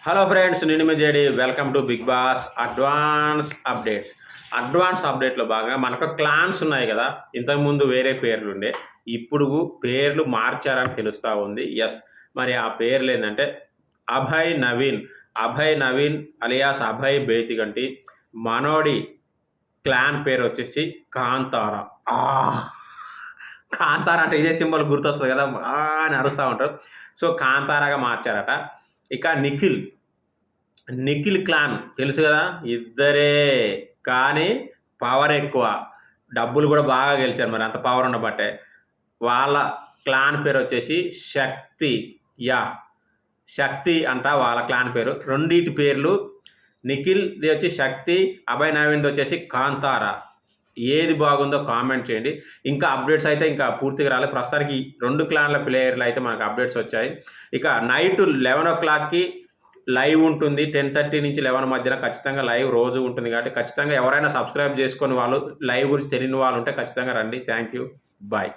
Hello friends, నేను మీ JD. Welcome to Bigg Boss advance updates. Advance అప్డేట్లో భాగంగా మనకు క్లాన్స్ ఉన్నాయి కదా. ఇంతకుముందు వేరే పేర్లు ఉండే, ఇప్పుడు పేర్లు మార్చారని తెలుస్తూ ఉంది. ఎస్, మరి ఆ పేర్లు ఏంటంటే అభయ్ నవీన్. అభయ్ నవీన్ అలియాస్ అభయ్ బేతిగంటి. మనోడి క్లాన్ పేరు వచ్చేసి కాంతారా. కాంతారా అంటే ఇదే సింబల్ గుర్తొస్తుంది కదా, అని అరుస్తూ ఉంటారు. సో కాంతారాగా మార్చారట. ఇక నిఖిల్ క్లాన్ తెలుసు కదా, ఇద్దరే కానీ పవర్ ఎక్కువ, డబ్బులు కూడా బాగా గెలిచారు. మరి అంత పవర్ ఉండబట్టే వాళ్ళ క్లాన్ పేరు వచ్చేసి శక్తి. యా, శక్తి అంట వాళ్ళ క్లాన్ పేరు. రెండింటి పేర్లు నిఖిల్ది వచ్చి శక్తి, అభయ్ నవీన్ది వచ్చేసి కాంతారా. ఏది బాగుందో కామెంట్ చేయండి. ఇంకా అప్డేట్స్ అయితే ఇంకా పూర్తిగా రాలేదు. ప్రస్తుతానికి రెండు క్లాన్ల ప్లేయర్లు అయితే మనకు అప్డేట్స్ వచ్చాయి. ఇక నైట్ 11 o'clockకి లైవ్ ఉంటుంది. 10:30 నుంచి 11 మధ్యన ఖచ్చితంగా లైవ్ రోజు ఉంటుంది. కాబట్టి ఖచ్చితంగా ఎవరైనా సబ్స్క్రైబ్ చేసుకొని వాళ్ళు లైవ్ గురించి తెలియని వాళ్ళు ఉంటే ఖచ్చితంగా రండి. Thank you, bye.